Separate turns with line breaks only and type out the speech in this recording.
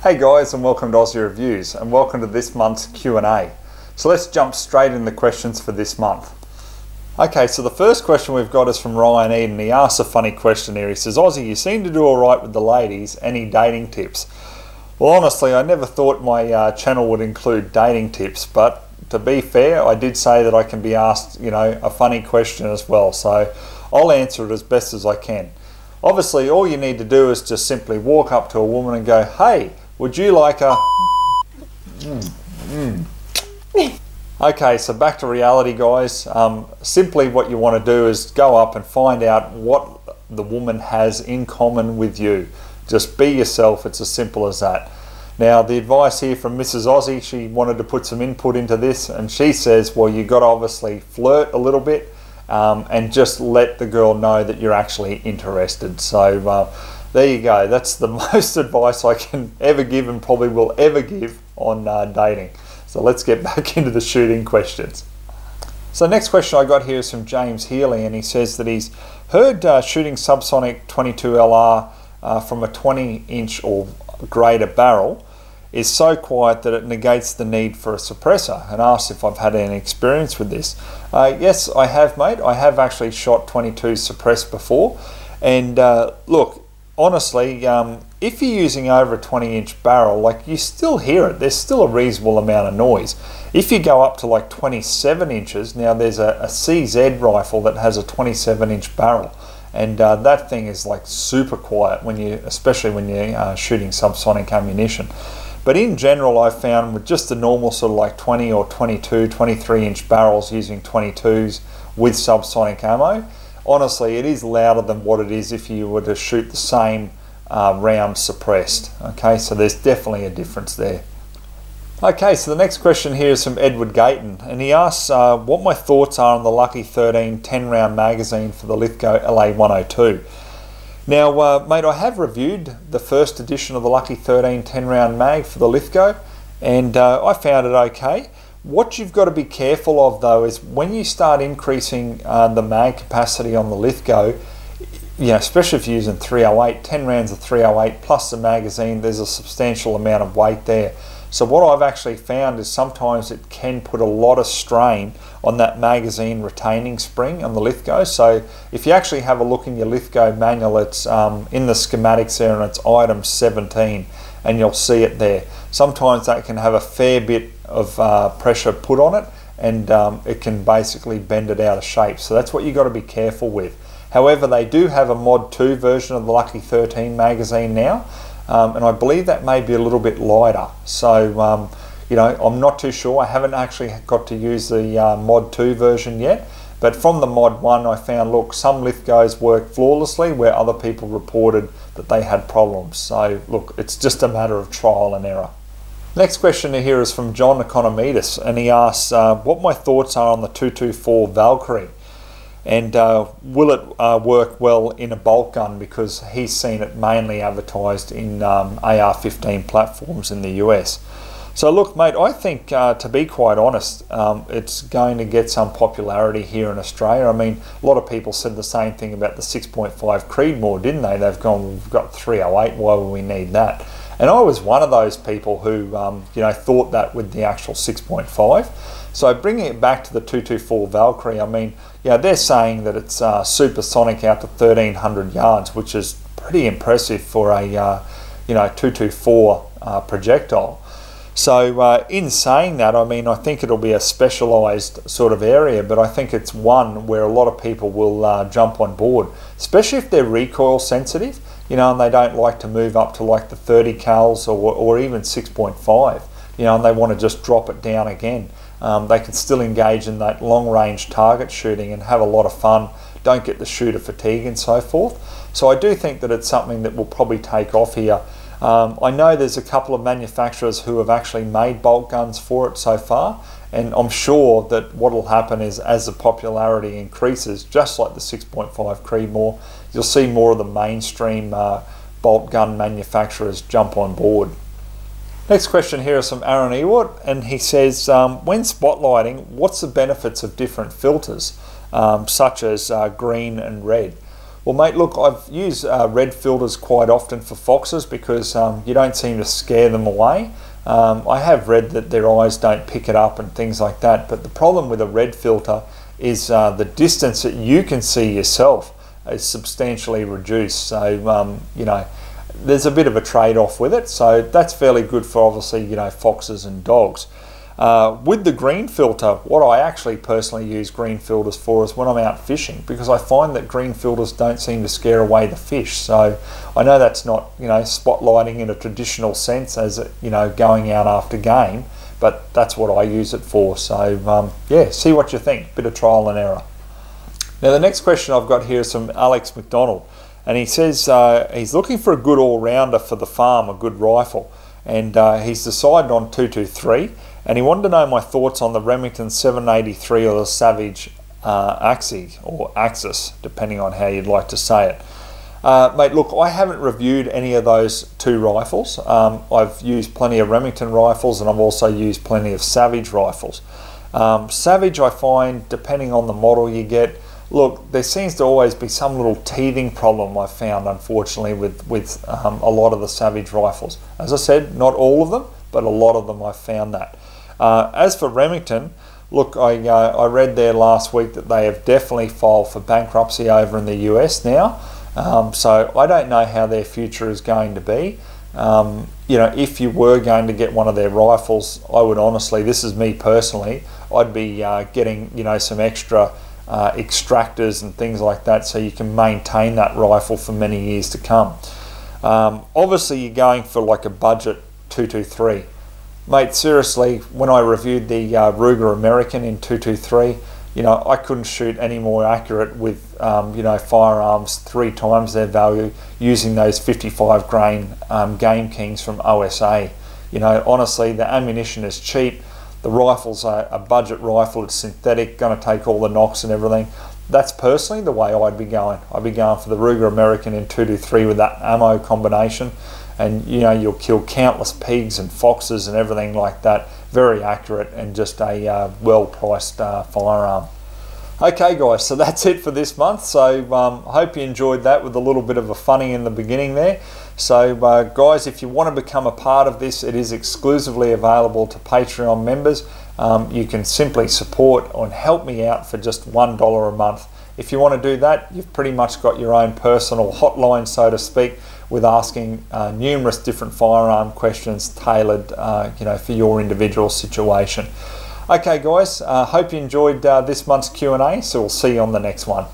Hey guys, and welcome to Ozzie Reviews, and welcome to this month's Q&A. So let's jump straight into the questions for this month. Okay, so the first question we've got is from Ryan Eden. He asks a funny question here. He says, Ozzie, you seem to do alright with the ladies. Any dating tips? Well, honestly, I never thought my channel would include dating tips, but to be fair, I did say that I can be asked, a funny question as well. So I'll answer it as best as I can. Obviously, all you need to do is just simply walk up to a woman and go, hey, would you like a... Okay, so back to reality, guys. Simply what you want to do is go up and find out what the woman has in common with you. Just be yourself. It's as simple as that. Now, the advice here from Mrs. Ozzie, she wanted to put some input into this, and she says, well, you got to obviously flirt a little bit and just let the girl know that you're actually interested. So there you go. That's the most advice I can ever give and probably will ever give on dating. So let's get back into the shooting questions. So next question I got here is from James Healy, and he says that he's heard shooting Subsonic 22LR from a 20-inch or greater barrel is so quiet that it negates the need for a suppressor, and asks if I've had any experience with this. Yes, I have, mate. I have actually shot 22 suppressed before, and look, honestly, if you're using over a 20-inch barrel, like, you still hear it. There's still a reasonable amount of noise. If you go up to like 27 inches, now there's a CZ rifle that has a 27-inch barrel, and that thing is like super quiet especially when you're shooting subsonic ammunition. But in general, I've found with just the normal sort of like 20 or 22, 23-inch barrels using 22s with subsonic ammo, honestly, it is louder than what it is if you were to shoot the same round suppressed. Okay, so there's definitely a difference there. Okay, so the next question here is from Edward Gayton, and he asks what my thoughts are on the Lucky 13 10-round magazine for the Lithgow LA102. Now, mate, I have reviewed the first edition of the Lucky 13 10-round mag for the Lithgow, and I found it okay. What you've got to be careful of, though, is when you start increasing the mag capacity on the Lithgow, especially if you're using 308, 10 rounds of 308 plus the magazine, there's a substantial amount of weight there. So what I've actually found is sometimes it can put a lot of strain on that magazine retaining spring on the Lithgow. So if you actually have a look in your Lithgow manual, it's in the schematics there, and it's item 17, and you'll see it there. Sometimes that can have a fair bit of pressure put on it, and it can basically bend it out of shape. So that's what you've got to be careful with. However, they do have a Mod 2 version of the Lucky 13 magazine now, and I believe that may be a little bit lighter. So, I'm not too sure. I haven't actually got to use the Mod 2 version yet, but from the Mod 1 I found, look, some Lithgows work flawlessly where other people reported that they had problems. So, look, it's just a matter of trial and error. Next question here is from John Economidis, and he asks what my thoughts are on the 224 Valkyrie, and will it work well in a bolt gun, because he's seen it mainly advertised in AR-15 platforms in the US. So look, mate, I think to be quite honest, it's going to get some popularity here in Australia. I mean, a lot of people said the same thing about the 6.5 Creedmoor, didn't they? They've gone, we've got 308, why would we need that? And I was one of those people who, thought that with the actual 6.5. So bringing it back to the 224 Valkyrie, I mean, they're saying that it's supersonic out to 1,300 yards, which is pretty impressive for a 224 projectile. So in saying that, I mean, I think it'll be a specialised sort of area, but I think it's one where a lot of people will jump on board, especially if they're recoil sensitive, and they don't like to move up to like the 30 cals or even 6.5, and they want to just drop it down again. They can still engage in that long-range target shooting and have a lot of fun, don't get the shooter fatigue and so forth. So I do think that it's something that will probably take off here. I know there's a couple of manufacturers who have actually made bolt guns for it so far, and I'm sure that what will happen is, as the popularity increases, just like the 6.5 Creedmoor, you'll see more of the mainstream bolt gun manufacturers jump on board. Next question here is from Aaron Ewart, and he says, when spotlighting, what's the benefits of different filters, such as green and red? Well, mate, look, I've used red filters quite often for foxes because you don't seem to scare them away. I have read that their eyes don't pick it up and things like that, but the problem with a red filter is the distance that you can see yourself is substantially reduced. So, you know, there's a bit of a trade-off with it. So that's fairly good for, obviously, you know, foxes and dogs. With the green filter, what I actually personally use green filters for is when I'm out fishing, because I find that green filters don't seem to scare away the fish. So I know that's not, you know, spotlighting in a traditional sense as, you know, going out after game, but that's what I use it for. So yeah, see what you think, bit of trial and error. Now the next question I've got here is from Alex McDonald, and he says he's looking for a good all-rounder for the farm, a good rifle, and he's decided on 223. And he wanted to know my thoughts on the Remington 783 or the Savage Axis, or Axis, depending on how you'd like to say it. Mate, look, I haven't reviewed any of those two rifles. I've used plenty of Remington rifles, and I've also used plenty of Savage rifles. Savage, I find, depending on the model you get, look, there seems to always be some little teething problem I've found, unfortunately, with a lot of the Savage rifles. As I said, not all of them, but a lot of them I've found that. As for Remington, look, I read there last week that they have definitely filed for bankruptcy over in the US now. So I don't know how their future is going to be. You know, if you were going to get one of their rifles, I would honestly, this is me personally, I'd be getting, you know, some extra extractors and things like that so you can maintain that rifle for many years to come. Obviously you're going for like a budget 223. Mate, seriously, when I reviewed the Ruger American in 223, you know, I couldn't shoot any more accurate with, you know, firearms 3 times their value using those 55 grain Game Kings from OSA. You know, honestly, the ammunition is cheap. The rifle's a budget rifle. It's synthetic, going to take all the knocks and everything. That's personally the way I'd be going. I'd be going for the Ruger American in 223 with that ammo combination. And, you know, you'll kill countless pigs and foxes and everything like that. Very accurate and just a well-priced firearm. Okay guys, so that's it for this month. So I hope you enjoyed that with a little bit of a funny in the beginning there. So guys, if you want to become a part of this, it is exclusively available to Patreon members. You can simply support and help me out for just $1 a month. If you want to do that, you've pretty much got your own personal hotline, so to speak, with asking numerous different firearm questions tailored, you know, for your individual situation. Okay guys, hope you enjoyed this month's Q&A, so we'll see you on the next one.